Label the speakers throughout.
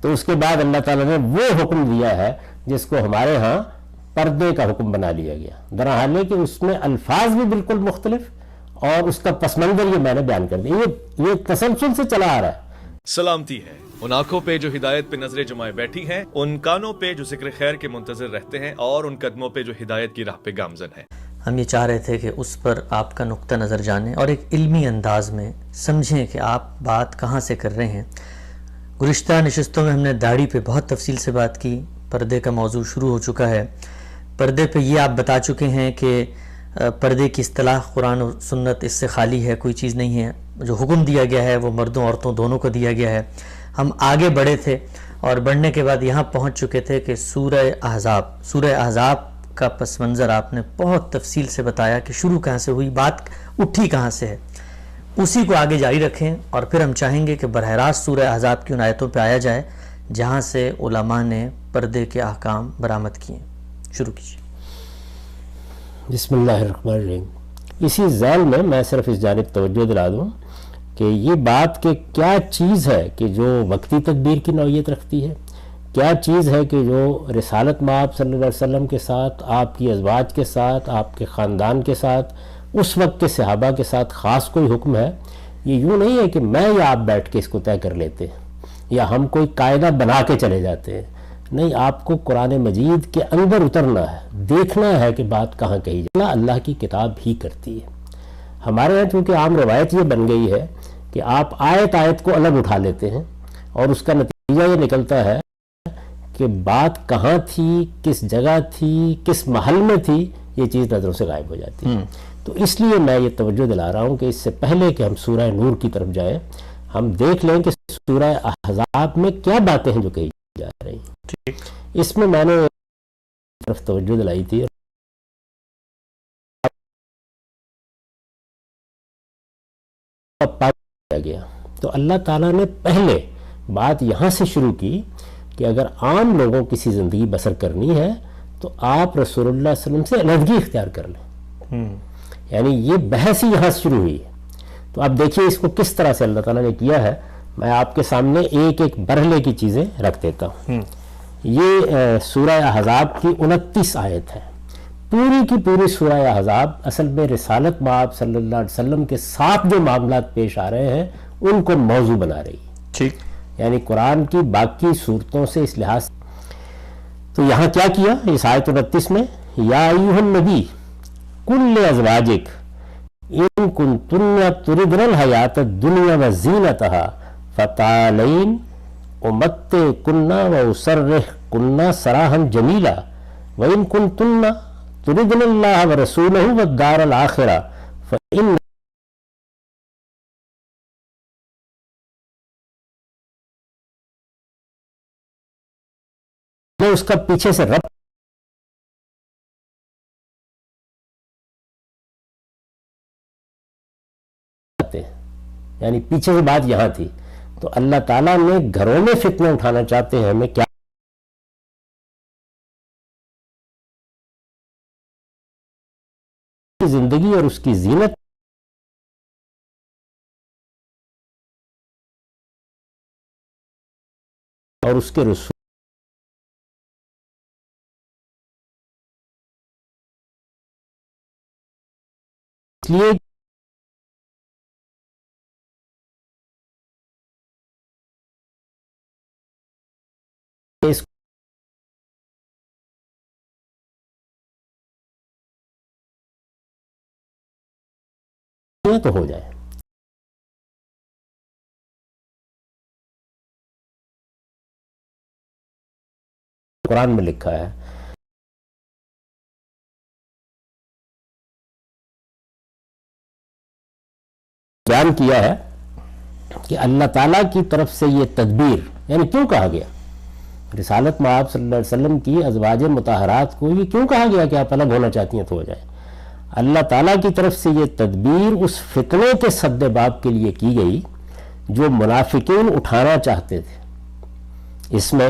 Speaker 1: تو اس کے بعد اللہ تعالیٰ نے وہ حکم دیا ہے جس کو ہمارے ہاں پردے کا حکم بنا لیا گیا، درحال کہ اس میں الفاظ بھی بالکل مختلف اور اس کا پس منظر یہ میں نے بیان کر دیا، یہ تسلسل سے چلا آ رہا ہے۔
Speaker 2: سلامتی ہے ان آنکھوں پہ جو ہدایت پہ نظریں جمائے بیٹھی ہیں، ان کانوں پہ جو ذکر خیر کے منتظر رہتے ہیں، اور ان قدموں پہ جو ہدایت کی راہ پہ گامزن ہیں۔
Speaker 3: ہم یہ چاہ رہے تھے کہ اس پر آپ کا نقطہ نظر جانیں اور ایک علمی انداز میں سمجھیں کہ آپ بات کہاں سے کر رہے ہیں۔ گزشتہ نشستوں میں ہم نے داڑھی پہ بہت تفصیل سے بات کی، پردے کا موضوع شروع ہو چکا ہے، پردے پہ یہ آپ بتا چکے ہیں کہ پردے کی اصطلاح قرآن و سنت اس سے خالی ہے، کوئی چیز نہیں ہے، جو حکم دیا گیا ہے وہ مردوں عورتوں دونوں کو دیا گیا ہے۔ ہم آگے بڑھے تھے اور بڑھنے کے بعد یہاں پہنچ چکے تھے کہ سورہ احزاب کا پس منظر آپ نے بہت تفصیل سے بتایا کہ شروع کہاں سے ہوئی، بات اٹھی کہاں سے ہے، اسی کو آگے جاری رکھیں اور پھر ہم چاہیں گے کہ براہ راست سورہ احزاب کی ان آیتوں پہ آیا جائے جہاں سے علماء نے پردے کے احکام برآمد کیے۔ شروع کیجیے۔
Speaker 1: بسم اللہ الرحمن الرحیم۔ اسی ذیل میں میں صرف اس جانب توجہ دلا دوں کہ یہ بات کہ کیا چیز ہے کہ جو وقتی تدبیر کی نوعیت رکھتی ہے، کیا چیز ہے کہ جو رسالت مآب صلی اللہ علیہ وسلم کے ساتھ، آپ کی ازواج کے ساتھ، آپ کے خاندان کے ساتھ، اس وقت کے صحابہ کے ساتھ خاص کوئی حکم ہے، یہ یوں نہیں ہے کہ میں یا آپ بیٹھ کے اس کو طے کر لیتے ہیں یا ہم کوئی قاعدہ بنا کے چلے جاتے ہیں، نہیں، آپ کو قرآن مجید کے اندر اترنا ہے، دیکھنا ہے کہ بات کہاں کہی جائے، اللہ کی کتاب ہی کرتی ہے۔ ہمارے یہاں چونکہ عام روایت یہ بن گئی ہے کہ آپ آیت کو الگ اٹھا لیتے ہیں اور اس کا نتیجہ یہ نکلتا ہے کہ بات کہاں تھی، کس جگہ تھی، کس محل میں تھی، یہ چیز نظروں سے غائب ہو جاتی ہے۔ تو اس لیے میں یہ توجہ دلا رہا ہوں کہ اس سے پہلے کہ ہم سورہ نور کی طرف جائیں، ہم دیکھ لیں کہ سورہ احزاب میں کیا باتیں ہیں جو کہی جا رہی ہیں۔ اس میں نے طرف توجہ دلائی تھی، گیا تو اللہ تعالیٰ نے پہلے بات یہاں سے شروع کی کہ اگر عام لوگوں کسی زندگی بسر کرنی ہے تو آپ رسول اللہ صلی اللہ علیہ وسلم سے علیحدگی اختیار کر لیں، یعنی یہ بحث ہی یہاں سے شروع ہوئی ہے۔ تو اب دیکھیے اس کو کس طرح سے اللہ تعالیٰ نے کیا ہے، میں آپ کے سامنے ایک ایک برہلے کی چیزیں رکھ دیتا ہوں۔ یہ سورہ احزاب کی 29 آیت ہے۔ پوری کی پوری سورہ احزاب اصل میں رسالت مآب صلی اللہ علیہ وسلم کے ساتھ جو معاملات پیش آ رہے ہیں ان کو موضوع بنا رہی ہے، ٹھیک، یعنی قرآن کی باقی صورتوں سے اس لحاظ سے۔ تو یہاں کیا کیا اس آیت 29 میں، یا ایھا النبی قل لازواجک ان کنتن تردن الحیاۃ الدنیا وزینتها فتعالین امتعکن واسرحکن سراحا جمیلا وان کنتن تردن اللہ ورسولہ والدار الآخرہ فإن اس کا پیچھے سے رب یعنی پیچھے سے بات یہاں تھی، تو اللہ تعالیٰ نے گھروں میں فتنہ اٹھانا چاہتے ہیں ہمیں کیا زندگی اور اس کی زینت اور اس کے رسول اس لیے اس تو ہو جائے۔ قرآن میں لکھا ہے بیان کیا ہے کہ اللہ تعالیٰ کی طرف سے یہ تدبیر، یعنی کیوں کہا گیا رسالت مآب صلی اللہ علیہ وسلم کی ازواج مطہرات کو، یہ کیوں کہا گیا کہ آپ الگ ہونا چاہتی ہیں تو ہو جائے؟ اللہ تعالیٰ کی طرف سے یہ تدبیر اس فتنے کے سد باب کے لیے کی گئی جو منافقین اٹھانا چاہتے تھے۔ اس میں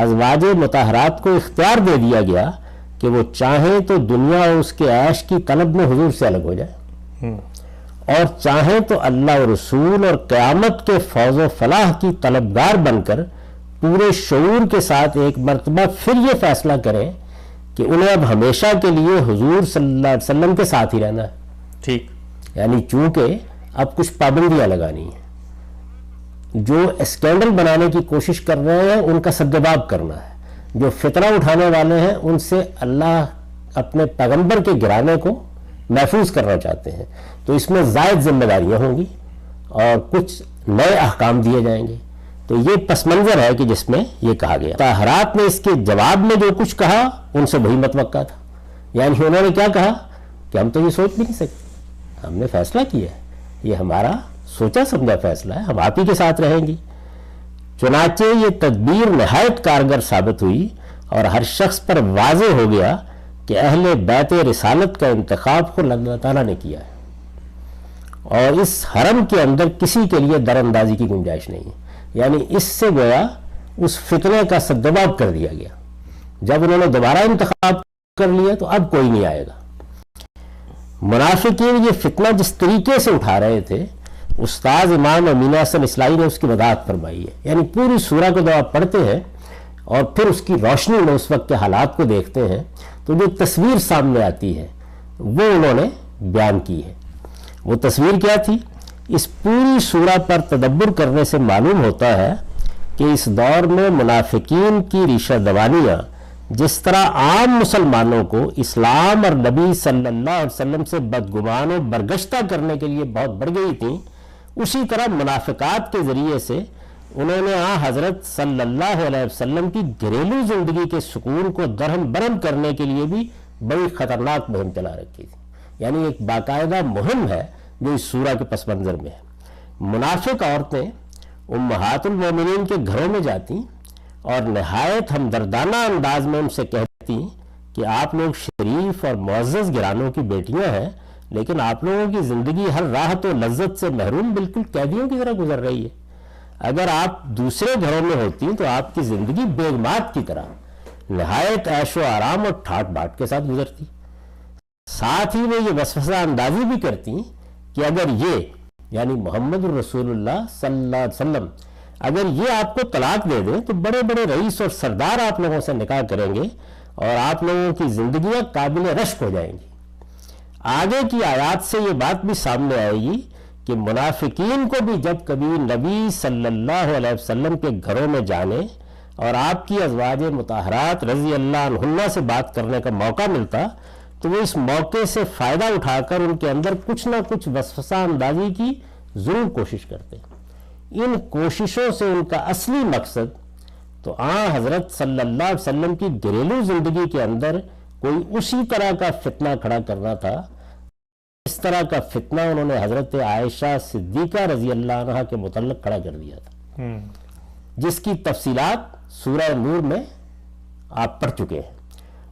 Speaker 1: ازواج مطہرات کو اختیار دے دیا گیا کہ وہ چاہیں تو دنیا اور اس کے عیش کی طلب میں حضور سے الگ ہو جائے، اور چاہیں تو اللہ و رسول اور قیامت کے فوز و فلاح کی طلبگار بن کر پورے شعور کے ساتھ ایک مرتبہ پھر یہ فیصلہ کریں کہ انہیں اب ہمیشہ کے لیے حضور صلی اللہ علیہ وسلم کے ساتھ ہی رہنا ہے.
Speaker 3: ٹھیک.
Speaker 1: یعنی چونکہ اب کچھ پابندیاں لگانی ہیں, جو اسکینڈل بنانے کی کوشش کر رہے ہیں ان کا سدجواب کرنا ہے, جو فتنہ اٹھانے والے ہیں ان سے اللہ اپنے پیغمبر کے گرانے کو محفوظ کرنا چاہتے ہیں, تو اس میں زائد ذمہ داریاں ہوں گی اور کچھ نئے احکام دیے جائیں گے. تو یہ پس منظر ہے کہ جس میں یہ کہا گیا. طاہرات نے اس کے جواب میں جو کچھ کہا ان سے وہی متوقع تھا. یعنی انہوں نے کیا کہا کہ ہم تو یہ سوچ بھی نہیں سکتے, ہم نے فیصلہ کیا ہے, یہ ہمارا سوچا سمجھا فیصلہ ہے, ہم آپ ہی کے ساتھ رہیں گی. چنانچہ یہ تدبیر نہایت کارگر ثابت ہوئی اور ہر شخص پر واضح ہو گیا کہ اہل بیت رسالت کا انتخاب خود اللہ تعالیٰ نے کیا ہے اور اس حرم کے اندر کسی کے لیے در اندازی کی گنجائش نہیں ہے. یعنی اس سے گویا اس فتنے کا سدجواب کر دیا گیا. جب انہوں نے دوبارہ انتخاب کر لیا تو اب کوئی نہیں آئے گا. منافقین یہ فتنہ جس طریقے سے اٹھا رہے تھے, استاذ امام امین حسن اصلاحی نے اس کی وضاحت فرمائی ہے. یعنی پوری سورہ کو جب آپ پڑھتے ہیں اور پھر اس کی روشنی میں اس وقت کے حالات کو دیکھتے ہیں تو جو تصویر سامنے آتی ہے وہ انہوں نے بیان کی ہے. وہ تصویر کیا تھی؟ اس پوری سورہ پر تدبر کرنے سے معلوم ہوتا ہے کہ اس دور میں منافقین کی ریشہ دوانیاں جس طرح عام مسلمانوں کو اسلام اور نبی صلی اللہ علیہ وسلم سے بدگمان و برگشتہ کرنے کے لیے بہت بڑھ گئی تھیں, اسی طرح منافقات کے ذریعے سے انہوں نے حضرت صلی اللہ علیہ وسلم کی گھریلو زندگی کے سکون کو درہم برہم کرنے کے لیے بھی بڑی خطرناک مہم چلا رکھی تھی. یعنی ایک باقاعدہ مہم ہے جو اس سورہ کے پس منظر میں ہے. منافق عورتیں امہات المومنین کے گھروں میں جاتی اور نہایت ہمدردانہ انداز میں ان سے کہتی کہ آپ لوگ شریف اور معزز گرانوں کی بیٹیاں ہیں, لیکن آپ لوگوں کی زندگی ہر راحت و لذت سے محروم بالکل قیدیوں کی طرح گزر رہی ہے. اگر آپ دوسرے گھروں میں ہوتی تو آپ کی زندگی بیگمات کی طرح نہایت عیش و آرام اور ٹھاٹ باٹ کے ساتھ گزرتی. ساتھ ہی وہ یہ وسوسہ اندازی بھی کرتی کہ اگر یہ یعنی محمد الرسول اللہ صلی اللہ علیہ وسلم اگر یہ آپ کو طلاق دے دیں تو بڑے بڑے رئیس اور سردار آپ لوگوں سے نکاح کریں گے اور آپ لوگوں کی زندگیاں قابل رشک ہو جائیں گی. آگے کی آیات سے یہ بات بھی سامنے آئے گی کہ منافقین کو بھی جب کبھی نبی صلی اللہ علیہ وسلم کے گھروں میں جانے اور آپ کی ازواج مطہرات رضی اللہ عنہن سے بات کرنے کا موقع ملتا تو وہ اس موقع سے فائدہ اٹھا کر ان کے اندر کچھ نہ کچھ وسوسہ اندازی کی ضرور کوشش کرتے. ان کوششوں سے ان کا اصلی مقصد تو حضرت صلی اللہ علیہ وسلم کی گھریلو زندگی کے اندر کوئی اسی طرح کا فتنہ کھڑا کرنا تھا. اس طرح کا فتنہ انہوں نے حضرت عائشہ صدیقہ رضی اللہ عنہا کے متعلق کھڑا کر دیا تھا, جس کی تفصیلات سورہ نور میں آپ پڑھ چکے ہیں.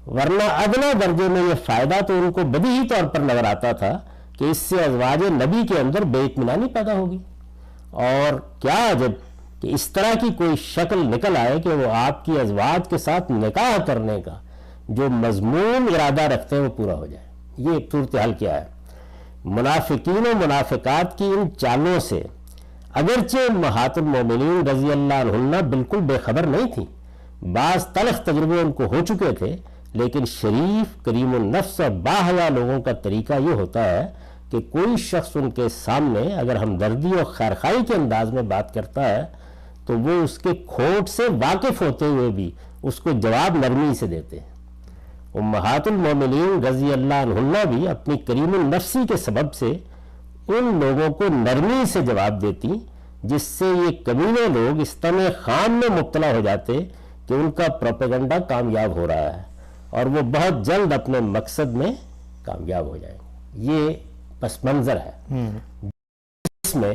Speaker 1: ورنہ ادنا درجے میں یہ فائدہ تو ان کو بدیہی طور پر نظر آتا تھا کہ اس سے ازواج نبی کے اندر بے اطمینانی پیدا ہوگی. اور کیا عجب کہ اس طرح کی کوئی شکل نکل آئے کہ وہ آپ کی ازواج کے ساتھ نکاح کرنے کا جو مضمون ارادہ رکھتے ہیں وہ پورا ہو جائے. یہ صورتحال کیا ہے؟ منافقین و منافقات کی ان چالوں سے اگرچہ امہات المومنین رضی اللہ عنہن بالکل بے خبر نہیں تھی, بعض تلخ تجربے ان کو ہو چکے تھے, لیکن شریف کریم النفس اور باحیا لوگوں کا طریقہ یہ ہوتا ہے کہ کوئی شخص ان کے سامنے اگر ہمدردی اور خیرخواہی کے انداز میں بات کرتا ہے تو وہ اس کے کھوٹ سے واقف ہوتے ہوئے بھی اس کو جواب نرمی سے دیتے ہیں. امہات المومنین رضی اللہ عنہن بھی اپنی کریم النفسی کے سبب سے ان لوگوں کو نرمی سے جواب دیتی جس سے یہ کمینے لوگ اس طمع خام میں مبتلا ہو جاتے کہ ان کا پروپیگنڈا کامیاب ہو رہا ہے اور وہ بہت جلد اپنے مقصد میں کامیاب ہو جائیں گے. یہ پس منظر ہے اس میں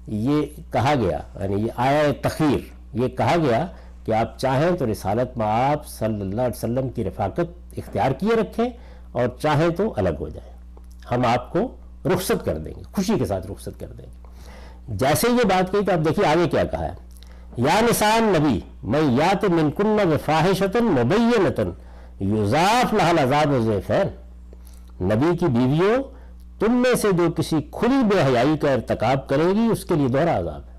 Speaker 1: یہ کہا گیا, یعنی یہ آیا تخیر, یہ کہا گیا کہ آپ چاہیں تو رسالت میں آپ صلی اللہ علیہ وسلم کی رفاقت اختیار کیے رکھیں اور چاہیں تو الگ ہو جائیں, ہم آپ کو رخصت کر دیں گے, خوشی کے ساتھ رخصت کر دیں گے. جیسے یہ بات کہی تو آپ دیکھیے آگے کیا کہا ہے. یا نساء النبی من یات منکن بفاحشۃ مبینۃ یضاعف لها العذاب ضعفین, نبی کی بیویوں تم میں سے جو کسی کھلی بے حیائی کا ارتکاب کرے گی اس کے لیے دوہرا عذاب ہے.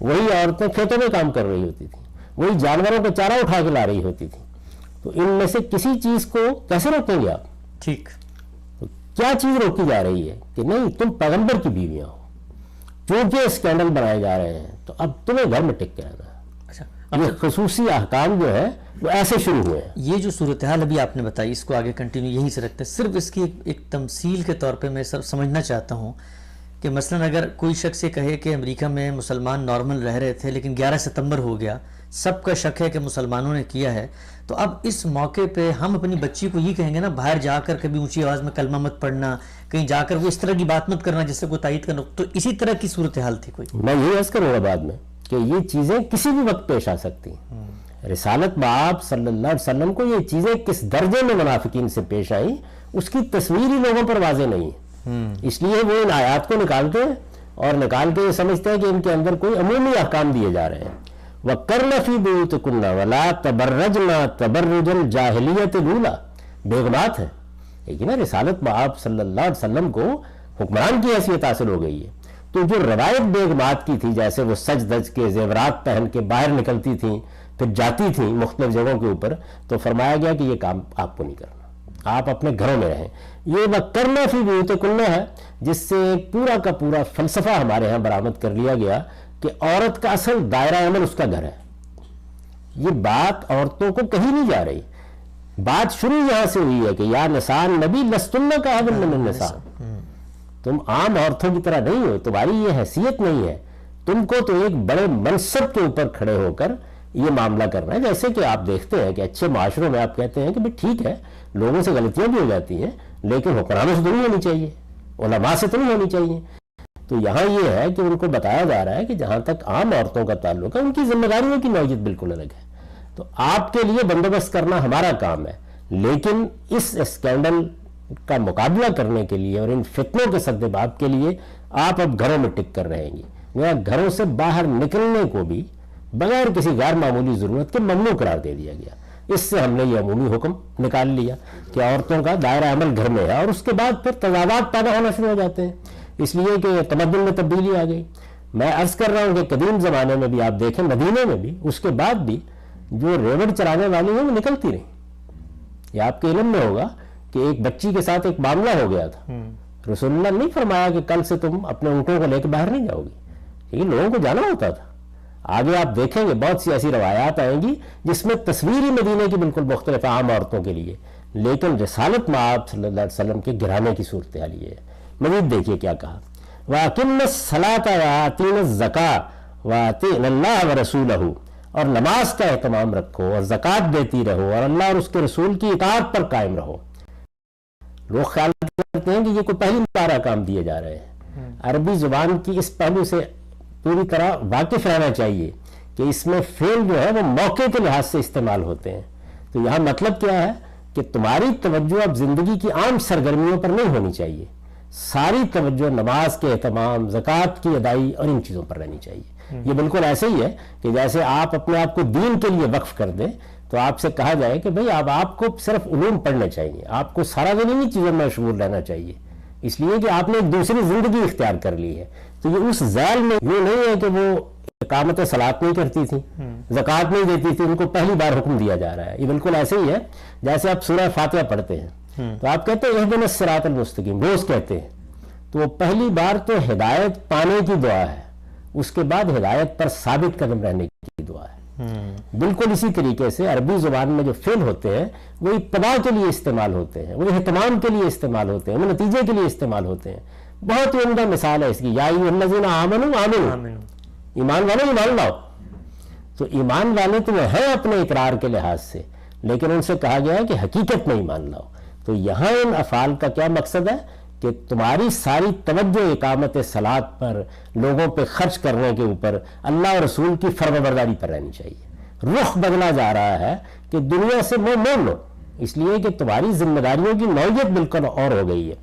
Speaker 1: وہی عورتیں کھیتوں میں کام کر رہی ہوتی تھیں, وہی جانوروں کا چارہ اٹھا کے لا رہی ہوتی تھیں. تو ان میں سے کسی چیز کو کیسے روکیں گے آپ؟
Speaker 3: ٹھیک.
Speaker 1: تو کیا چیز روکی جا رہی ہے کہ نہیں تم پیغمبر کی بیویاں ہو, چونکہ اسکینڈل بنائے جا رہے ہیں تو اب تمہیں گھر میں ٹک کے رہنا ہے.
Speaker 3: اچھا,
Speaker 1: یہ خصوصی احکام جو ہے وہ ایسے شروع ہوئے ہیں.
Speaker 3: یہ جو صورتحال ابھی آپ نے بتائی اس کو آگے کنٹینیو یہیں سے رکھتے ہیں. صرف اس کی ایک تمثیل کے طور پہ میں سمجھنا چاہتا ہوں کہ مثلا اگر کوئی شخص یہ کہے کہ امریکہ میں مسلمان نارمل رہ رہے تھے لیکن 11 ستمبر ہو گیا, سب کا شک ہے کہ مسلمانوں نے کیا ہے, تو اب اس موقع پہ ہم اپنی بچی کو یہ کہیں گے نا باہر جا کر کبھی اونچی آواز میں کلمہ مت پڑھنا, کہیں جا کر وہ اس طرح کی بات مت کرنا جس سے کوئی تائید کرنا. تو اسی طرح کی صورتحال تھی کوئی.
Speaker 1: میں یہ عرض کروں گا بعد میں کہ یہ چیزیں کسی بھی وقت پیش آ سکتی ہیں. رسالت بآب صلی اللہ علیہ وسلم کو یہ چیزیں کس درجے میں منافقین سے پیش آئیں اس کی تصویر ہی لوگوں پر واضح نہیں ہے. اس لیے وہ ان آیات کو نکالتے ہیں اور نکال کے یہ سمجھتے ہیں کہ ان کے اندر کوئی عمومی احکام دیے جا رہے ہیں. وَقَرْنَ فِي بُيُوتِكُنَّ وَلَا تَبَرَّجْنَ تَبَرُّجَ الْجَاهِلِيَّةِ الْأُولَىٰ بیگمات ہیں, لیکن رسالت بآب صلی اللہ علیہ وسلم کو حکمران کی حیثیت حاصل ہو گئی ہے. تو جو روایت بیگمات کی تھی, جیسے وہ سج دج کے زیورات پہن کے باہر نکلتی تھیں پھر جاتی تھیں مختلف جگہوں کے اوپر, تو فرمایا گیا کہ یہ کام آپ کو نہیں کرنا, آپ اپنے گھروں میں رہیں. یہ وَقَرْنَ فِي بُيُوتِكُنَّ ہے جس سے پورا کا پورا فلسفہ ہمارے ہاں برآمد کر لیا گیا کہ عورت کا اصل دائرہ عمل اس کا گھر ہے. یہ بات عورتوں کو کہیں نہیں جا رہی, بات شروع یہاں سے ہوئی ہے کہ یا نساء النبی لستن کاحد من النساء, تم عام عورتوں کی طرح نہیں ہو, تمہاری یہ حیثیت نہیں ہے, تم کو تو ایک بڑے منصب کے اوپر کھڑے ہو کر یہ معاملہ کرنا ہے. جیسے کہ آپ دیکھتے ہیں کہ اچھے معاشروں میں آپ کہتے ہیں کہ بھئی ٹھیک ہے لوگوں سے غلطیاں بھی ہو جاتی ہیں لیکن حکمرانوں سے تو نہیں ہونی چاہیے, علماء سے تو نہیں ہونی چاہیے. تو یہاں یہ ہے کہ ان کو بتایا جا رہا ہے کہ جہاں تک عام عورتوں کا تعلق ہے ان کی ذمہ داریوں کی نوعیت بالکل الگ ہے. تو آپ کے لیے بندوبست کرنا ہمارا کام ہے, لیکن اس اسکینڈل کا مقابلہ کرنے کے لیے اور ان فتنوں کے سد باب کے لیے آپ اب گھروں میں ٹک کر رہیں گی. گھروں سے باہر نکلنے کو بھی بغیر کسی غیر معمولی ضرورت کے ممنوع قرار دے دیا گیا. اس سے ہم نے یہ عمومی حکم نکال لیا کہ عورتوں کا دائرہ عمل گھر میں ہے, اور اس کے بعد پھر تضادات پیدا ہونا شروع ہو جاتے ہیں اس لیے کہ تمدن میں تبدیلی آ گئی. میں عرض کر رہا ہوں کہ قدیم زمانے میں بھی آپ دیکھیں, مدینے میں بھی اس کے بعد بھی جو ریوڑ چلانے والی ہیں وہ نکلتی رہیں. یہ آپ کے علم میں ہوگا کہ ایک بچی کے ساتھ ایک معاملہ ہو گیا تھا, رسول اللہ نے نہیں فرمایا کہ کل سے تم اپنے اونٹوں کو لے کے باہر نہیں جاؤ گی, لیکن لوگوں کو جانا ہوتا تھا. آگے آپ دیکھیں گے بہت سی ایسی روایات آئیں گی جس میں تصویری مدینے کی بالکل مختلف عام عورتوں کے لیے, لیکن رسالت مآب صلی اللہ علیہ وسلم کے گھرانے کی صورتحال یہ ہے. مزید دیکھیے کیا کہا, وَأَقِمْنَ الصَّلَاةَ وَآتِينَ الزَّكَاةَ وَآتِينَ اللَّهَ وَرَسُولَهُ, اور نماز کا اہتمام رکھو اور زکوٰۃ دیتی رہو اور اللہ اور اس کے رسول کی اطاعت پر قائم رہو. لوگ خیال کرتے ہیں کہ یہ کوئی پہلی بار احکام دیے جا رہے ہیں. عربی زبان کی اس پہلو سے پوری طرح واقف رہنا چاہیے کہ اس میں فعل جو ہے وہ موقع کے لحاظ سے استعمال ہوتے ہیں. تو یہاں مطلب کیا ہے کہ تمہاری توجہ اب زندگی کی عام سرگرمیوں پر نہیں ہونی چاہیے, ساری توجہ نماز کے اہتمام, زکوٰۃ کی ادائی اور ان چیزوں پر رہنی چاہیے. یہ بالکل ایسے ہی ہے کہ جیسے آپ اپنے آپ کو دین کے لیے وقف کر دیں تو آپ سے کہا جائے کہ بھئی اب آپ کو صرف علوم پڑھنے چاہیے, آپ کو سارا دن انہی چیزوں میں مشغول رہنا چاہیے, اس لیے کہ آپ نے ایک دوسری زندگی اختیار کر لی ہے. تو یہ اس ذیل میں یہ نہیں ہے کہ وہ اقامت صلاۃ نہیں کرتی تھی, زکوٰۃ نہیں دیتی تھی, ان کو پہلی بار حکم دیا جا رہا ہے. یہ بالکل ایسے ہی ہے جیسے آپ سورہ فاتحہ پڑھتے ہیں تو آپ کہتے ہیں اہدنا الصراط المستقیم, روز کہتے ہیں, تو وہ پہلی بار تو ہدایت پانے کی دعا ہے, اس کے بعد ہدایت پر ثابت قدم رہنے کی دعا ہے. بالکل اسی طریقے سے عربی زبان میں جو فعل ہوتے ہیں وہ ابتدا کے لیے استعمال ہوتے ہیں, وہ اہتمام کے لیے استعمال ہوتے ہیں, وہ نتیجے کے لیے استعمال ہوتے ہیں. بہت ہی عمدہ مثال ہے اس کی, یا ایھا الذین آمنوا آمنوا, ایمان والے ایمان لاؤ. تو ایمان والے تو ہیں اپنے اقرار کے لحاظ سے, لیکن ان سے کہا گیا ہے کہ حقیقت میں ایمان لاؤ. تو یہاں ان افعال کا کیا مقصد ہے کہ تمہاری ساری توجہ اقامت صلاۃ پر, لوگوں پہ خرچ کرنے کے اوپر, اللہ اور رسول کی فرمانبرداری پر رہنی چاہیے. رخ بدلا جا رہا ہے کہ دنیا سے منہ موڑ لو, اس لیے کہ تمہاری ذمہ داریوں کی نوعیت بالکل اور ہو گئی ہے.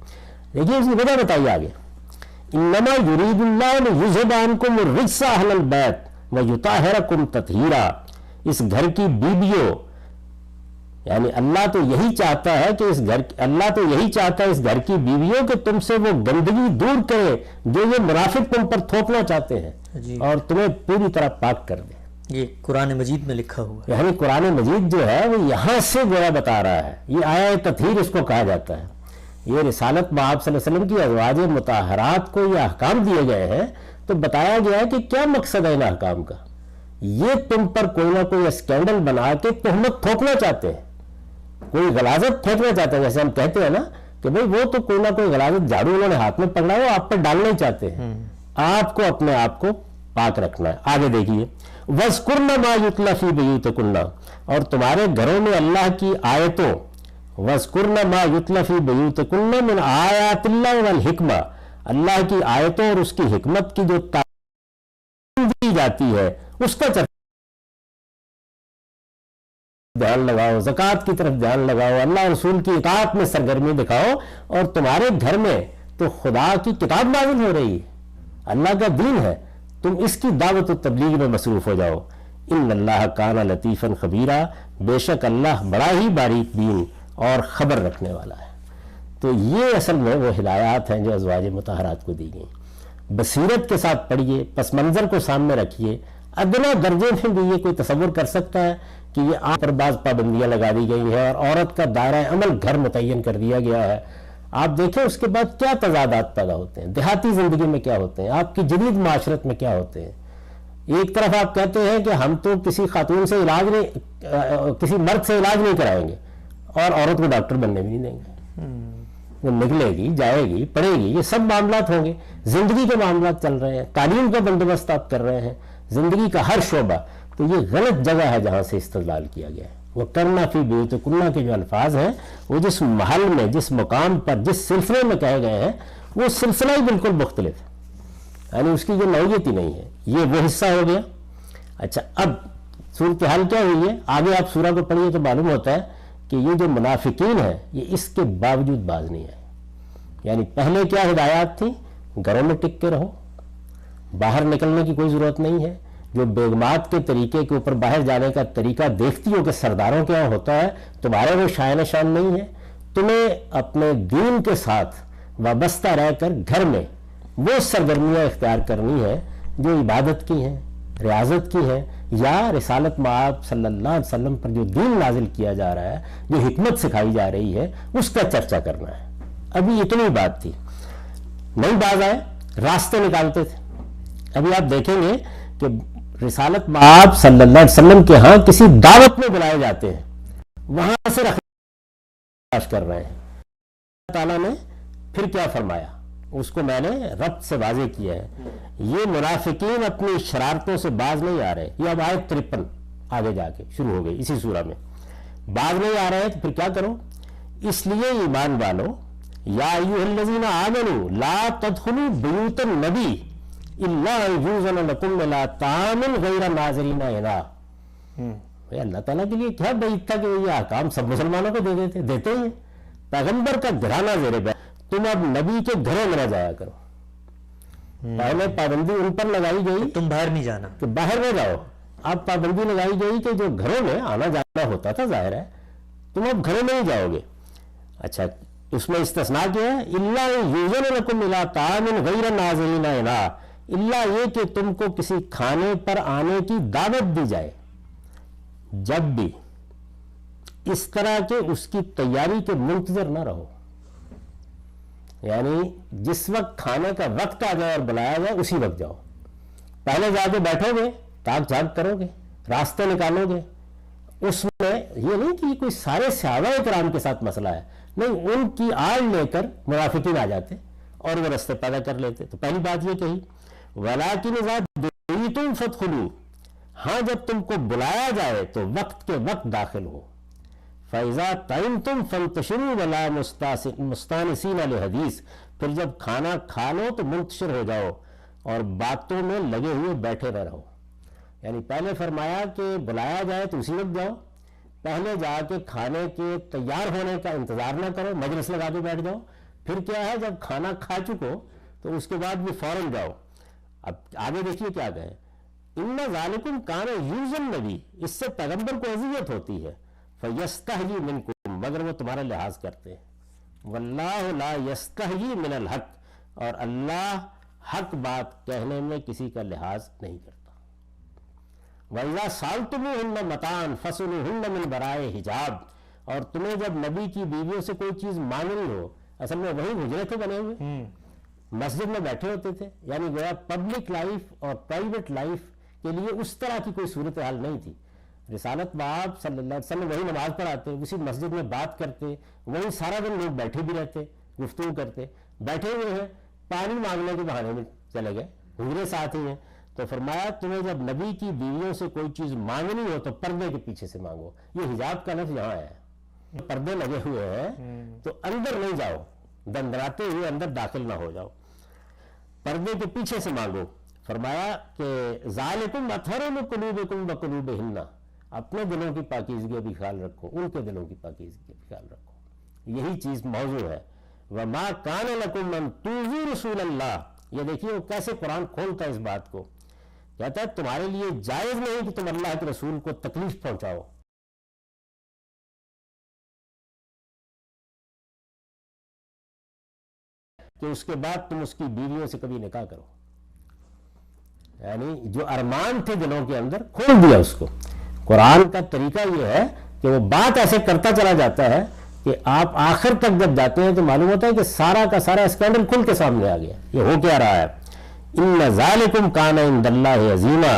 Speaker 1: دیکھیے اس کی وجہ بتائیے آگے, انما یرید اللہ لیذھب عنکم الرجس اہل البیت ویطہرکم تطہیرا, اس گھر کی بیویوں یعنی اللہ تو یہی چاہتا ہے کہ اللہ تو یہی چاہتا ہے اس گھر کی بیویوں کہ تم سے وہ گندگی دور کرے جو یہ منافق تم پر تھوپنا چاہتے ہیں اور تمہیں پوری طرح پاک کر دے.
Speaker 3: یہ قرآن مجید میں لکھا ہوا ہے.
Speaker 1: یعنی قرآن مجید جو ہے وہ یہاں سے گویا بتا رہا ہے. یہ آیہ تطہیر اس کو کہا جاتا ہے. یہ رسالت مآب صلی اللہ علیہ وسلم کی ازواج مطہرات کو یہ احکام دیے گئے ہیں تو بتایا گیا ہے کہ کیا مقصد ہے ان احکام کا. یہ تم پر کوئی نہ کوئی اسکینڈل بنا کے تہمت تھوپنا چاہتے ہیں, کوئی غلاظت پھینکنا چاہتے ہیں. جیسے ہم کہتے ہیں نا کہ بھئی وہ تو کوئی نہ کوئی غلاظت جھاڑو انہوں نے ہاتھ میں پکڑا وہ آپ پر ڈالنا ہی چاہتے ہیں. آپ کو اپنے آپ کو پاک رکھنا ہے. آگے دیکھیے وَاذْكُرْنَ مَا يُتْلَى فِي بُيُوتِكُنَّ, اور تمہارے گھروں میں اللہ کی آیتوں, وَاذْكُرْنَ مَا يُتْلَى فِي بُيُوتِكُنَّ مِنْ آیَاتِ اللَّهِ وَالْحِکْمَةِ, اللہ کی آیتوں اور اس کی حکمت کی جو تعلیم دی جاتی ہے اس کا دھیان لگاؤ, زکوٰۃ کی طرف دھیان لگاؤ, اللہ رسول کی اطاعت میں سرگرمی دکھاؤ. اور تمہارے گھر میں تو خدا کی کتاب نازل ہو رہی ہے, اللہ کا دین ہے, تم اس کی دعوت و تبلیغ میں مصروف ہو جاؤ. ان اللہ کان لطیفا خبیرا, بے شک اللہ بڑا ہی باریک بین اور خبر رکھنے والا ہے. تو یہ اصل میں وہ ہدایات ہیں جو ازواج مطہرات کو دی گئیں. بصیرت کے ساتھ پڑھیے, پس منظر کو سامنے رکھیے. ادنا درجے میں بھی یہ کوئی تصور کر سکتا ہے کہ یہ آپ پر بعض پابندیاں لگا دی گئی ہیں اور عورت کا دائرہ عمل گھر متعین کر دیا گیا ہے. آپ دیکھیں اس کے بعد کیا تضادات پیدا ہوتے ہیں, دیہاتی زندگی میں کیا ہوتے ہیں, آپ کی جدید معاشرت میں کیا ہوتے ہیں. ایک طرف آپ کہتے ہیں کہ ہم تو کسی خاتون سے علاج نہیں, کسی مرد سے علاج نہیں کرائیں گے اور عورت کو ڈاکٹر بننے بھی نہیں دیں گے. وہ نکلے گی, جائے گی, پڑھے گی, یہ سب معاملات ہوں گے. زندگی کے معاملات چل رہے ہیں, تعلیم کا بندوبست آپ کر رہے ہیں, زندگی کا ہر شعبہ. تو یہ غلط جگہ ہے جہاں سے استدلال کیا گیا ہے. وہ کرنا فی بیوتکن کے جو الفاظ ہیں وہ جس محل میں, جس مقام پر, جس سلسلے میں کہے گئے ہیں وہ سلسلہ ہی بالکل مختلف ہے, یعنی اس کی یہ نوعیت ہی نہیں ہے. یہ وہ حصہ ہو گیا. اچھا, اب صورتحال کیا ہوئی ہے, آگے آپ سورہ کو پڑھیے تو معلوم ہوتا ہے کہ یہ جو منافقین ہیں یہ اس کے باوجود باز نہیں آئے. یعنی پہلے کیا ہدایات تھی, گھروں میں ٹک کے رہو, باہر نکلنے کی کوئی ضرورت نہیں ہے. جو بیگمات کے طریقے کے اوپر باہر جانے کا طریقہ دیکھتی ہو کہ سرداروں کے یہاں ہوتا ہے, تمہارے وہ شائن شان نہیں ہے. تمہیں اپنے دین کے ساتھ وابستہ رہ کر گھر میں وہ سرگرمیاں اختیار کرنی ہے جو عبادت کی ہیں, ریاضت کی ہیں, یا رسالت مآب صلی اللہ علیہ وسلم پر جو دین نازل کیا جا رہا ہے, جو حکمت سکھائی جا رہی ہے, اس کا چرچا کرنا ہے. ابھی اتنی بات تھی, نہیں باز آئے, راستے نکالتے تھے. ابھی آپ دیکھیں گے کہ رسالت مآب صلی اللہ علیہ وسلم کے ہاں کسی دعوت میں بلائے جاتے ہیں, وہاں سے تلاش کر رہے ہیں. اللہ تعالیٰ نے پھر کیا فرمایا اس کو میں نے ربط سے واضح کیا ہے. یہ منافقین اپنی شرارتوں سے باز نہیں آ رہے. یہ اب آیت 53 آگے جا کے شروع ہو گئی اسی سورہ میں. باز نہیں آ رہے ہیں تو پھر کیا کرو, اس لیے ایمان والو, یا ایھا الذین آمنوا لا تدخلوا بیوت النبی الا ان یؤذن لکم الی طعام غیر ناظرین اناء. اللہ تعالیٰ کے لیے کیا بعید تھا کہ یہ احکام سب مسلمانوں کو دیتے ہیں. پیغمبر کا گھرانہ زیر بار, تم اب نبی کے گھروں میں نہ جایا کرو. پہلے پابندی ان پر لگائی گئی
Speaker 3: تم باہر نہیں جانا,
Speaker 1: کہ باہر نہ جاؤ. اب پابندی لگائی گئی کہ جو گھروں میں آنا جانا ہوتا تھا, ظاہر ہے تم اب گھروں میں نہیں جاؤ گے. اچھا, اس میں استثناء کیا ہے, الا یؤذن لکم الی طعام غیر ناظرین اناء, الا یہ کہ تم کو کسی کھانے پر آنے کی دعوت دی جائے, جب بھی اس طرح کے اس کی تیاری کے منتظر نہ رہو. یعنی جس وقت کھانے کا وقت آ جائے اور بلایا جائے اسی وقت جاؤ. پہلے جا کے بیٹھو گے, تاک جھاک کرو گے, راستے نکالو گے. اس میں یہ نہیں کہ کوئی سارے صحابہ کرام کے ساتھ مسئلہ ہے, نہیں, ان کی آڑ لے کر منافقین آ جاتے اور وہ راستے پیدا کر لیتے. تو پہلی بات یہ کہی, وَلَٰكِنْ إِذَا دُعِيتُمْ فَادْخُلُوا, ہاں جب تم کو بلایا جائے تو وقت کے وقت داخل ہو. فَإِذَا طَعِمْتُمْ فَانْتَشِرُوا وَلَا مُسْتَأْنِسِينَ لِحَدِيثٍ, پھر جب کھانا کھا لو تو منتشر ہو جاؤ اور باتوں میں لگے ہوئے بیٹھے نہ رہو. یعنی پہلے فرمایا کہ بلایا جائے تو اسی وقت جاؤ, پہلے جا کے کھانے کے تیار ہونے کا انتظار نہ کرو, مجلس لگا کے بیٹھ جاؤ. پھر کیا ہے, جب کھانا کھا چکو تو اس کے بعد بھی فوراً جاؤ. اب آگے دیکھیے کیا کہیں, ان ذالکم کان یؤذی النبی, اس سے پیغمبر کو اذیت ہوتی ہے. فَيَسْتَحْيِي مِنْكُمْ، مگر وہ تمہارا لحاظ کرتے ہیں. وَاللَّهُ لَا يَسْتَحْيِي مِنَ الْحَقِّ، اور اللہ حق بات کہنے میں کسی کا لحاظ نہیں کرتا. وَإِذَا سَأَلْتُمُوهُنَّ مَتَاعًا فَاسْأَلُوهُنَّ مِنْ وَرَاءِ حِجَابٍ، اور تمہیں جب نبی کی بیویوں سے کوئی چیز مانگنی ہو، اصل میں وہی حجرے تھے بنے ہوئے، مسجد میں بیٹھے ہوتے تھے، یعنی گویا پبلک لائف اور پرائیویٹ لائف کے لیے اس طرح کی کوئی صورتحال نہیں تھی. رسالت باب صلی اللہ علیہ وسلم وہی نماز پڑھاتے، اسی مسجد میں بات کرتے، وہی سارا دن لوگ بیٹھے بھی رہتے، گفتگو کرتے، بیٹھے ہوئے ہیں، پانی مانگنے کے بہانے میں چلے گئے، حجرے ساتھ ہی ہیں. تو فرمایا تمہیں جب نبی کی بیویوں سے کوئی چیز مانگنی ہو تو پردے کے پیچھے سے مانگو. یہ حجاب کا لفظ یہاں ہے، پردے لگے ہوئے ہیں تو اندر نہیں جاؤ، دندراتے ہوئے اندر داخل نہ ہو جاؤ، پردے کے پیچھے سے مانگو. فرمایا کہ ذالکم اطہر لقلوبکم وقلوبہن، اپنے دلوں کی پاکیزگی کا بھی خیال رکھو، ان کے دلوں کی پاکیزگی کا بھی خیال رکھو. یہی چیز موضوع ہے. وما کان لکم ان تؤذوا رسول اللہ، یہ دیکھیے وہ کیسے قرآن کھولتا ہے اس بات کو. کہتا ہے تمہارے لیے جائز نہیں کہ تم اللہ کے رسول کو تکلیف پہنچاؤ. کہ اس کے بعد تم اس کی بیویوں سے کبھی نکاح کرو. یعنی جو ارمان تھے دلوں کے اندر کھول دیا اس کو. قرآن کا طریقہ یہ ہے کہ وہ بات ایسے کرتا چلا جاتا ہے کہ آپ آخر تک جب جاتے ہیں تو معلوم ہوتا ہے کہ سارا کا سارا اسکینڈل کھل کے سامنے آ گیا. یہ ہو کیا رہا ہے؟ ان ذالکم کان عند اللہ عظیما،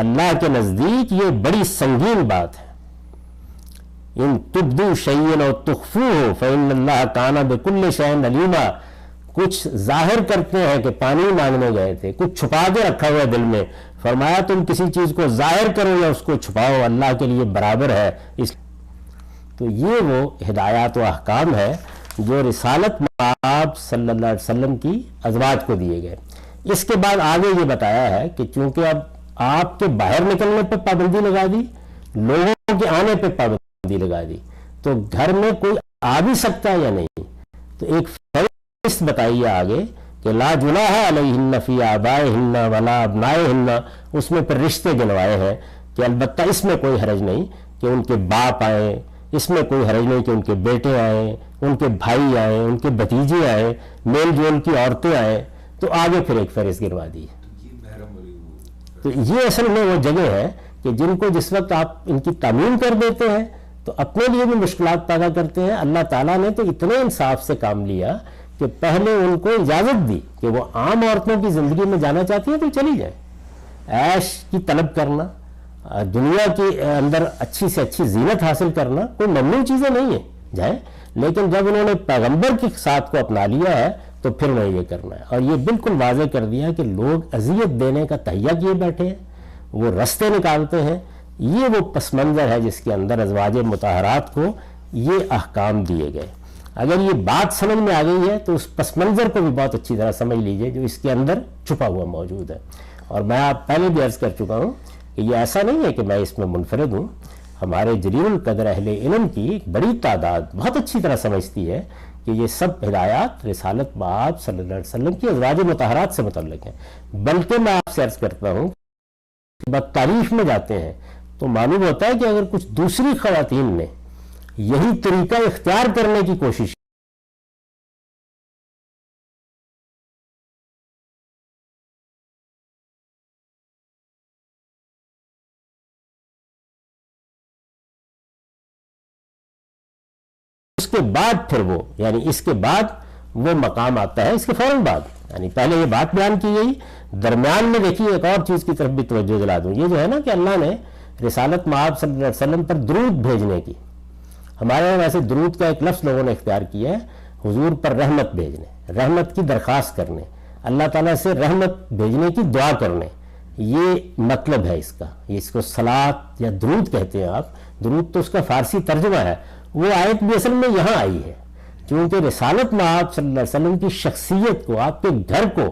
Speaker 1: اللہ کے نزدیک یہ بڑی سنگین بات ہے. ان تبدوا شیئا او تخفوه فإن اللہ کان بكل شیء علیما، کچھ ظاہر کرتے ہیں کہ پانی مانگنے گئے تھے، کچھ چھپا کے رکھا ہوا ہے دل میں. فرمایا تم کسی چیز کو ظاہر کرو یا اس کو چھپاؤ، اللہ کے لیے برابر ہے. تو یہ وہ ہدایات و احکام ہے جو رسالت مآب صلی اللہ علیہ وسلم کی ازواج کو دیے گئے. اس کے بعد آگے یہ بتایا ہے کہ چونکہ اب آپ کے باہر نکلنے پہ پابندی لگا دی، لوگوں کے آنے پہ پابندی لگا دی، تو گھر میں کوئی آ بھی سکتا ہے یا نہیں. تو ایک فہرست بتائیے آگے کہ لا جناح علیہن فی آبائہن ولا ابنائہن، اس میں پھر رشتے گنوائے ہیں کہ البتہ اس میں کوئی حرج نہیں کہ ان کے باپ آئیں، اس میں کوئی حرج نہیں کہ ان کے بیٹے آئیں، ان کے بھائی آئیں، ان کے بھتیجے آئیں، میل جول کی عورتیں آئیں. تو آگے پھر ایک فہرست گروا دی. تو یہ اصل میں وہ جگہ ہے کہ جن کو جس وقت آپ ان کی تعمیم کر دیتے ہیں تو اپنے لیے بھی مشکلات پیدا کرتے ہیں. اللہ تعالیٰ نے تو اتنے انصاف سے کام لیا کہ پہلے ان کو اجازت دی کہ وہ عام عورتوں کی زندگی میں جانا چاہتی ہیں تو چلی جائیں. عیش کی طلب کرنا، دنیا کے اندر اچھی سے اچھی زینت حاصل کرنا کوئی ممنوع چیزیں نہیں ہیں، جائیں. لیکن جب انہوں نے پیغمبر کے ساتھ کو اپنا لیا ہے تو پھر انہیں یہ کرنا ہے. اور یہ بالکل واضح کر دیا کہ لوگ اذیت دینے کا تہیہ کیے بیٹھے ہیں، وہ رستے نکالتے ہیں. یہ وہ پس منظر ہے جس کے اندر ازواج مطہرات کو یہ احکام دیے گئے. اگر یہ بات سمجھ میں آ گئی ہے تو اس پس منظر کو بھی بہت اچھی طرح سمجھ لیجئے جو اس کے اندر چھپا ہوا موجود ہے. اور میں آپ پہلے بھی عرض کر چکا ہوں کہ یہ ایسا نہیں ہے کہ میں اس میں منفرد ہوں. ہمارے جلیل القدر اہل علم کی ایک بڑی تعداد بہت اچھی طرح سمجھتی ہے کہ یہ سب ہدایات رسالت مآب صلی اللہ علیہ وسلم کی ازواج مطہرات سے متعلق ہیں. بلکہ میں آپ سے عرض کرتا ہوں کہ جب تاریخ میں جاتے ہیں تو معلوم ہوتا ہے کہ اگر کچھ دوسری خواتین نے یہی طریقہ اختیار کرنے کی کوشش اس کے بعد پھر وہ یعنی اس کے بعد وہ مقام آتا ہے اس کے فوراً بعد. یعنی پہلے یہ بات بیان کی گئی، درمیان میں دیکھیے ایک اور چیز کی طرف بھی توجہ دلا دوں. یہ جو ہے نا کہ اللہ نے رسالت مآب صلی اللہ علیہ وسلم پر درود بھیجنے کی، ہمارے یہاں ویسے درود کا ایک لفظ لوگوں نے اختیار کیا ہے، حضور پر رحمت بھیجنے، رحمت کی درخواست کرنے، اللہ تعالیٰ سے رحمت بھیجنے کی دعا کرنے، یہ مطلب ہے اس کا. اس کو صلاۃ یا درود کہتے ہیں آپ. درود تو اس کا فارسی ترجمہ ہے. وہ آیت بھی اصل میں یہاں آئی ہے کیونکہ رسالت مآب صلی اللہ علیہ وسلم کی شخصیت کو، آپ کے گھر کو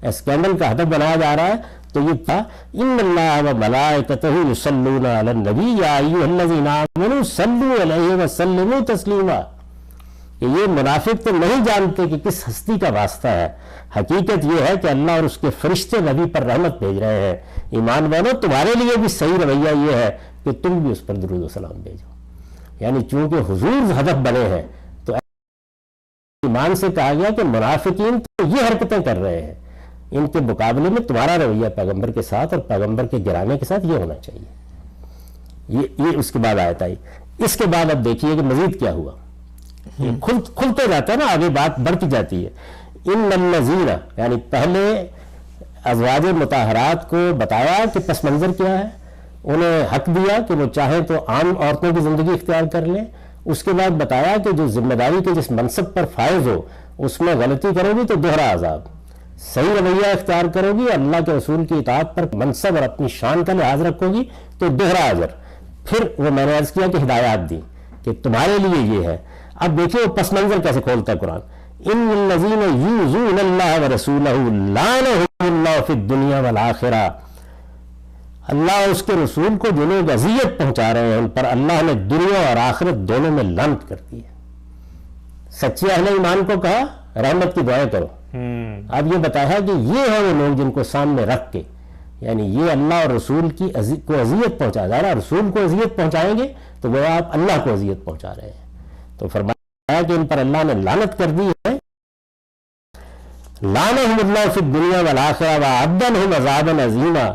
Speaker 1: اسکینڈل کا ہدف بنایا جا رہا ہے. تو یہ تھا ان اللہ و ملائکتہ یصلون علی النبی یا ایھا الذین آمنوا صلوا علیہ وسلموا تسلیما. کہ یہ منافق تو نہیں جانتے کہ کس ہستی کا واسطہ ہے. حقیقت یہ ہے کہ اللہ اور اس کے فرشتے نبی پر رحمت بھیج رہے ہیں. ایمان والو تمہارے لیے بھی صحیح رویہ یہ ہے کہ تم بھی اس پر درود و سلام بھیجو. یعنی چونکہ حضور ہدف بنے ہیں تو ایمان سے کہا گیا کہ منافقین تو یہ حرکتیں کر رہے ہیں، ان کے مقابلے میں تمہارا رویہ پیغمبر کے ساتھ اور پیغمبر کے گرانے کے ساتھ یہ ہونا چاہیے۔ یہ اس کے بعد آیت آئی۔ اس کے بعد اب دیکھیے کہ مزید کیا ہوا، کھلتے جاتا ہے نا، آگے بات بڑھتی جاتی ہے۔ ان الذین، یعنی پہلے ازواج مطہرات کو بتایا کہ پس منظر کیا ہے، انہیں حق دیا کہ وہ چاہیں تو عام عورتوں کی زندگی اختیار کر لیں، اس کے بعد بتایا کہ جو ذمہ داری کے جس منصب پر فائز ہو اس میں غلطی کرو گی تو دوہرا عذاب، صحیح رویہ اختیار کرو گی، اللہ کے رسول کی اطاعت پر منصب اور اپنی شان کا لحاظ رکھو گی تو دوہرا اجر۔ پھر وہ میں نے عرض کیا کہ ہدایات دی کہ تمہارے لیے یہ ہے۔ اب دیکھیں وہ پس منظر کیسے کھولتا ہے قرآن۔ ان الذین یؤذون اللہ ورسولہ لعنہم اللہ فی الدنیا والآخرہ، اللہ اور اس کے رسول کو جو لوگ اذیت پہنچا رہے ہیں ان پر اللہ نے دنیا اور آخرت دونوں میں لعنت کر دی ہے۔ سچے اہل ایمان کو کہا رحمت کی دعائیں کرو، اب یہ بتایا کہ یہ ہیں وہ لوگ جن کو سامنے رکھ کے، یعنی یہ اللہ اور رسول کی کو اذیت پہنچا جا رہا ہے، رسول کو اذیت پہنچائیں گے تو وہ آپ اللہ کو اذیت پہنچا رہے ہیں۔ تو فرمایا کہ ان پر اللہ نے لعنت کر دی ہے، لعنہم اللہ فی الدنیا والآخرہ وأعد لہم عذابا عظیما،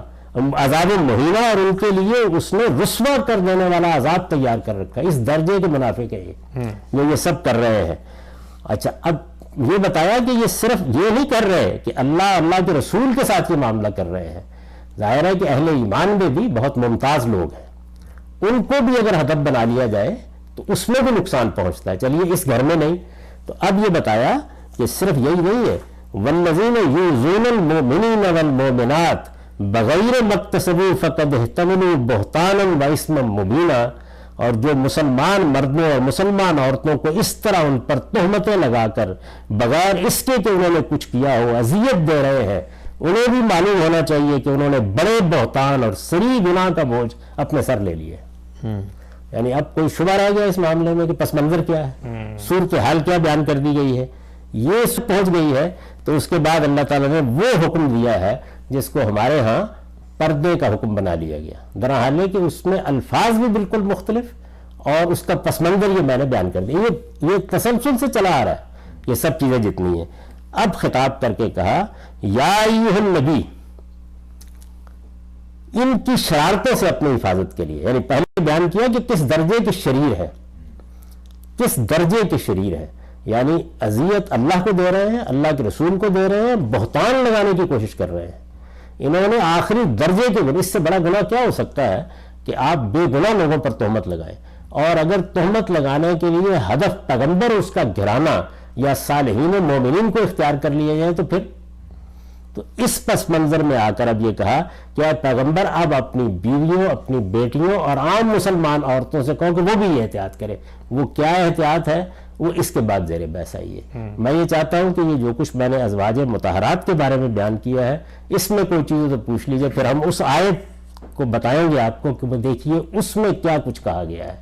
Speaker 1: عذاب مہینہ، اور ان کے لیے اس نے رسوا کر دینے والا عذاب تیار کر رکھا ہے۔ اس درجے کے منافق ہے یہ سب کر رہے ہیں۔ اچھا، اب یہ بتایا کہ یہ صرف یہ نہیں کر رہے کہ اللہ کے رسول کے ساتھ یہ معاملہ کر رہے ہیں، ظاہر ہے کہ اہل ایمان میں بھی بہت ممتاز لوگ ہیں، ان کو بھی اگر ہدف بنا لیا جائے تو اس میں بھی نقصان پہنچتا ہے۔ چلیے اس گھر میں نہیں، تو اب یہ بتایا کہ صرف یہی نہیں ہے، والذین یؤذون المؤمنین والمؤمنات بغیر مکتسبوا فقد احتملوا بہتانا واثما مبینا، اور جو مسلمان مردوں اور مسلمان عورتوں کو اس طرح ان پر تہمتیں لگا کر بغیر اس کے کہ انہوں نے کچھ کیا ہو اذیت دے رہے ہیں، انہیں بھی معلوم ہونا چاہیے کہ انہوں نے بڑے بہتان اور صریح گناہ کا بوجھ اپنے سر لے لیے۔ یعنی اب کوئی شبہ رہ گیا اس معاملے میں کہ پس منظر کیا ہے، صورتحال کیا بیان کر دی گئی ہے، یہ پہنچ گئی ہے۔ تو اس کے بعد اللہ تعالیٰ نے وہ حکم دیا ہے جس کو ہمارے ہاں پردے کا حکم بنا لیا گیا، درحال کہ اس میں الفاظ بھی بالکل مختلف اور اس کا پس منظر یہ میں نے بیان کر دیا۔ یہ تسلسل سے چلا آ رہا ہے یہ سب چیزیں جتنی ہیں۔ اب خطاب کر کے کہا یا ایھا النبی، ان کی شرارتوں سے اپنی حفاظت کے لیے، یعنی پہلے بیان کیا کہ کس درجے کے شریر ہے، کس درجے کے شریر ہے، یعنی اذیت اللہ کو دے رہے ہیں، اللہ کے رسول کو دے رہے ہیں، بہتان لگانے کی کوشش کر رہے ہیں۔ انہوں نے آخری درجے کے گناہ، اس سے بڑا گناہ کیا ہو سکتا ہے کہ آپ بے گناہ لوگوں پر تہمت لگائیں، اور اگر تہمت لگانے کے لیے ہدف پیغمبر اس کا گرانا یا صالحین مومنین کو اختیار کر لیا جائے تو پھر تو اس پس منظر میں آ کر اب یہ کہا کہ اے پیغمبر اب اپنی بیویوں، اپنی بیٹیوں اور عام مسلمان عورتوں سے کہو کہ وہ بھی یہ احتیاط کرے۔ وہ کیا احتیاط ہے وہ اس کے بعد زیر بحث آئی ہے۔ میں یہ چاہتا ہوں کہ یہ جو کچھ میں نے ازواج مطہرات کے بارے میں بیان کیا ہے اس میں کوئی چیز تو پوچھ لیجئے، پھر ہم اس آیت کو بتائیں گے آپ کو کہ وہ دیکھیے اس میں کیا کچھ کہا گیا ہے،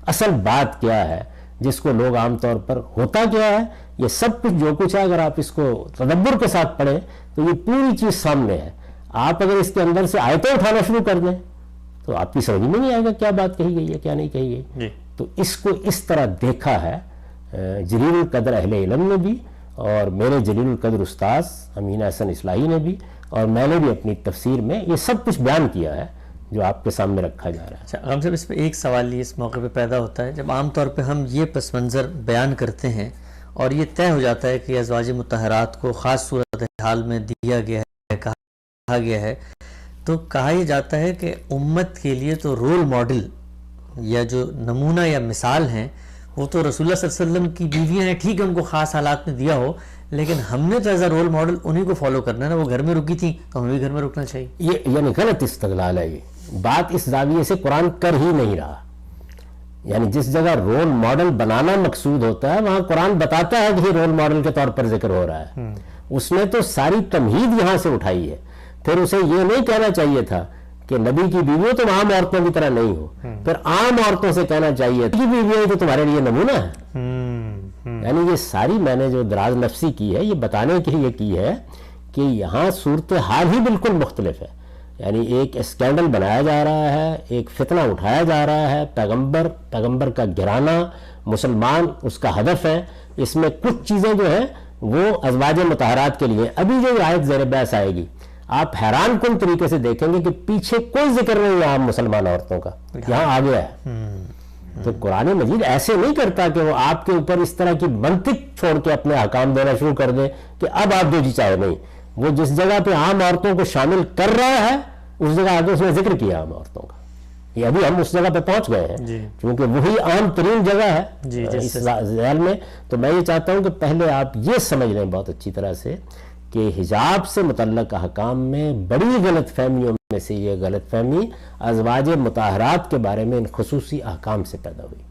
Speaker 1: اصل بات کیا ہے، جس کو لوگ عام طور پر ہوتا کیا ہے، یہ سب کچھ جو کچھ ہے اگر آپ اس کو تدبر کے ساتھ پڑھیں تو یہ پوری چیز سامنے ہے۔ آپ اگر اس کے اندر سے آیتیں اٹھانا شروع کر دیں تو آپ کی سمجھ میں نہیں آئے گا کیا بات کہی گئی ہے کیا نہیں کہی گئی۔ تو اس کو اس طرح دیکھا ہے جلیل القدر اہل علم نے بھی، اور میرے جلیل القدر استاذ امین احسن اصلاحی نے بھی، اور میں نے بھی اپنی تفسیر میں یہ سب کچھ بیان کیا ہے جو آپ کے سامنے رکھا جا رہا ہے۔
Speaker 3: اچھا غم صاحب، اس پہ ایک سوال یہ اس موقع پہ پیدا ہوتا ہے، جب عام طور پہ ہم یہ پس منظر بیان کرتے ہیں اور یہ طے ہو جاتا ہے کہ ازواج مطہرات کو خاص صورتحال میں دیا گیا ہے، کہا گیا ہے، تو کہا یہ جاتا ہے کہ امت کے لیے تو رول ماڈل یا جو نمونہ یا مثال ہیں وہ تو رسول اللہ صلی اللہ علیہ وسلم کی بیویاں ہیں، ٹھیک ہے ان کو خاص حالات میں دیا ہو، لیکن ہم نے تو ایز اے رول ماڈل انہیں کو فالو کرنا ہے نا، وہ گھر میں رکی تھی تو ہمیں بھی گھر میں رکنا چاہیے۔
Speaker 1: یہ یعنی غلط استدلال ہے، یہ بات اس زاویے سے قرآن کر ہی نہیں رہا۔ یعنی جس جگہ رول ماڈل بنانا مقصود ہوتا ہے وہاں قرآن بتاتا ہے کہ یہ رول ماڈل کے طور پر ذکر ہو رہا ہے، اس نے تو ساری تمہید یہاں سے اٹھائی ہے۔ پھر اسے یہ نہیں کہنا چاہیے تھا کہ نبی کی بیویوں تم عام عورتوں کی طرح نہیں ہو، پھر عام عورتوں سے کہنا چاہیے کہ بیویاں تو تمہارے لیے نمونہ ہے۔ یعنی یہ ساری میں نے جو دراز نفسی کی ہے یہ بتانے کے لیے کی ہے کہ یہاں صورتحال ہی بالکل مختلف ہے۔ یعنی ایک اسکینڈل بنایا جا رہا ہے، ایک فتنہ اٹھایا جا رہا ہے، پیغمبر کا گرانا، مسلمان اس کا ہدف ہے. اس میں کچھ چیزیں جو ہیں وہ ازواج مطہرات کے لیے. ابھی جو آیت زیر بحث آئے گی آپ حیران کن طریقے سے دیکھیں گے کہ پیچھے کوئی ذکر نہیں ہے عام مسلمان عورتوں کا، یہاں آ گیا ہے. تو قرآن مجید ایسے نہیں کرتا کہ وہ آپ کے اوپر اس طرح کی منطق چھوڑ کے اپنے احکام دینا شروع کر دے کہ اب آپ جو جی چاہے. نہیں، وہ جس جگہ پہ عام عورتوں کو شامل کر رہا ہے اس جگہ آگے اس نے ذکر کیا عام عورتوں کا. یہ ابھی ہم اس جگہ پہ پہنچ گئے ہیں کیونکہ وہی عام ترین جگہ ہے اس ذیل میں. تو میں یہ چاہتا ہوں کہ پہلے آپ یہ سمجھ لیں بہت اچھی طرح سے کہ حجاب سے متعلق احکام میں بڑی غلط فہمیوں میں سے یہ غلط فہمی ازواج مطہرات کے بارے میں ان خصوصی احکام سے پیدا ہوئی.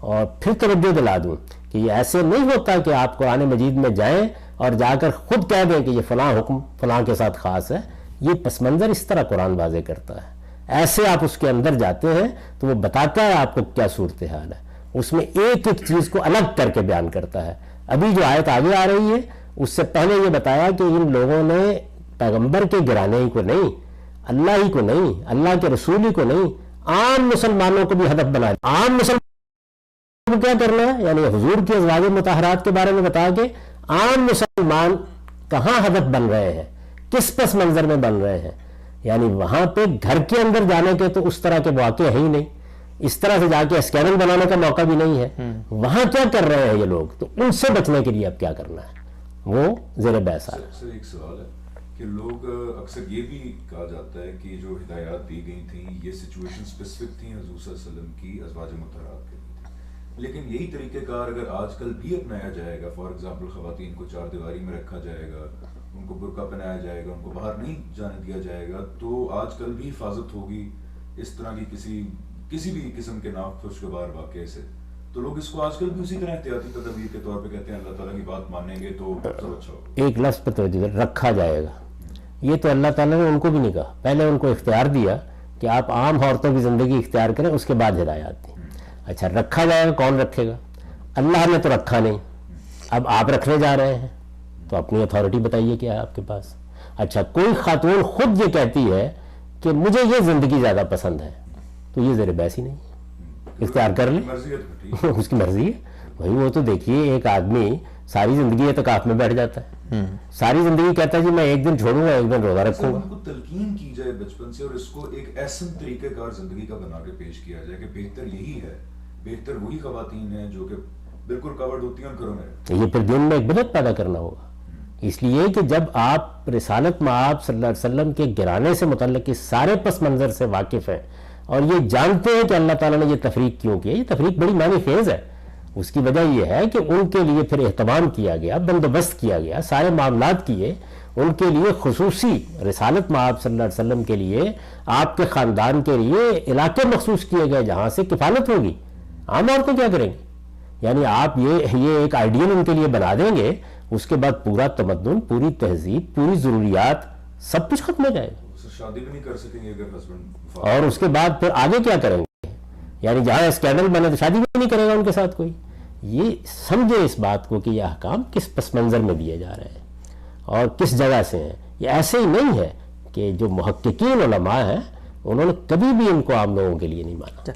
Speaker 1: اور پھر توجہ دلا دوں کہ یہ ایسے نہیں ہوتا کہ آپ قرآن مجید میں جائیں اور جا کر خود کہہ دیں کہ یہ فلاں حکم فلاں کے ساتھ خاص ہے. یہ پس منظر اس طرح قرآن واضح کرتا ہے. ایسے آپ اس کے اندر جاتے ہیں تو وہ بتاتا ہے آپ کو کیا صورتحال ہے. اس میں ایک ایک چیز کو الگ کر کے بیان کرتا ہے. ابھی جو آیت آگے آ رہی ہے اس سے پہلے یہ بتایا کہ ان لوگوں نے پیغمبر کے گرانے ہی کو نہیں، اللہ ہی کو نہیں، اللہ کے رسول ہی کو نہیں، عام مسلمانوں کو بھی ہدف بنا دیا. عام مسلمانوں کو کیا کرنا ہے؟ یعنی حضور کی ازواج مطہرات کے بارے میں بتا کے عام مسلمان کہاں ہدف بن رہے ہیں، کس پس منظر میں بن رہے ہیں. یعنی وہاں پہ گھر کے اندر جانے کے تو اس طرح کے واقع ہے ہی نہیں، اس طرح سے جا کے اسکینل بنانے کا موقع بھی نہیں ہے. وہاں کیا کر رہے ہیں یہ لوگ، تو ان سے بچنے کے لیے اب کیا کرنا ہے وہ زیر بحث ہے.
Speaker 4: سر ایک سوال ہے کہ لوگ اکثر یہ بھی کہا جاتا ہے کہ جو ہدایات دی گئی تھیں یہ سچویشن اسپیسیفک تھیں حضور صلی اللہ علیہ وسلم کی ازواج مطہرات کے لیے تھی، لیکن یہی طریقہ کار اگر آج کل بھی اپنایا جائے گا، فار ایگزامپل خواتین کو چار دیواری میں رکھا جائے گا، ان کو برقع پہنایا جائے گا، ان کو باہر نہیں جانے دیا جائے گا، تو آج کل بھی حفاظت ہوگی اس طرح کی کسی بھی قسم کے ناخوشگوار واقعے سے. تو لوگ اس کو آج کل بھی اسی طرح احتیاطی تدابیر کے طور پہ کہتے ہیں اللہ تعالیٰ کی بات مانیں گے تو سب اچھا ہوگا.
Speaker 1: ایک لفظ پہ توجہ رکھا جائے گا، یہ تو اللہ تعالیٰ نے ان کو بھی نہیں کہا. پہلے ان کو اختیار دیا کہ آپ عام عورتوں کی زندگی اختیار کریں، اس کے بعد ہدایات دی. اچھا رکھا جائے گا، کون رکھے گا؟ اللہ نے تو رکھا نہیں، اب آپ رکھنے جا رہے ہیں تو اپنی اتھارٹی بتائیے کیا ہے آپ کے پاس. اچھا کوئی خاتون خود یہ کہتی ہے کہ مجھے یہ زندگی زیادہ پسند ہے تو یہ زیر بحث ہی نہیں، اختیار کر لیں، اس کی مرضی ہے. وہی وہ تو دیکھیے ایک آدمی ساری زندگی اعتکاف میں بیٹھ جاتا ہے، ساری زندگی کہتا ہے جی میں ایک دن چھوڑوں گا، ایک دن روزہ رکھوں گا.
Speaker 4: ان کو تلقین کی جائے بچپن سے اور اس کو ایک ایسا طریقہ کار زندگی کا بنا کے پیش کیا جائے کہ بہتر یہی ہے، بہتر وہی خواتین ہیں جو کہ بالکل کورڈ ہوتی ہیں ان گھروں میں. یہ
Speaker 1: پھر دین میں ایک بدعت پیدا کرنا ہوگا. اس لیے کہ جب آپ رسالت مآب صلی اللہ علیہ وسلم کے گرانے سے متعلق اس سارے پس منظر سے واقف ہیں اور یہ جانتے ہیں کہ اللہ تعالیٰ نے یہ تفریق کیوں کی، یہ تفریق بڑی معنی خیز ہے. اس کی وجہ یہ ہے کہ ان کے لیے پھر اہتمام کیا گیا، بندوبست کیا گیا، سارے معاملات کیے ان کے لیے، خصوصی رسالت مآب صلی اللہ علیہ وسلم کے لیے، آپ کے خاندان کے لیے علاقے مخصوص کیے گئے جہاں سے کفالت ہوگی. عام عورتیں کیا کریں گے؟ یعنی آپ یہ ایک آئیڈیل ان کے لیے بنا دیں گے، اس کے بعد پورا تمدن، پوری تہذیب، پوری ضروریات سب کچھ ختم ہو جائے گا.
Speaker 4: شادی بھی نہیں کر سکیں گے اگر ہسبینڈ،
Speaker 1: اور اس کے بعد پھر آگے کیا کریں گے؟ یعنی جہاں اسکینڈل بنے تو شادی بھی نہیں کرے گا ان کے ساتھ کوئی. یہ سمجھے اس بات کو کہ یہ احکام کس پس منظر میں دیے جا رہے ہیں اور کس جگہ سے ہیں. یہ ایسے ہی نہیں ہے کہ جو محققین علماء ہیں انہوں نے کبھی بھی ان کو عام لوگوں کے لیے نہیں مانا.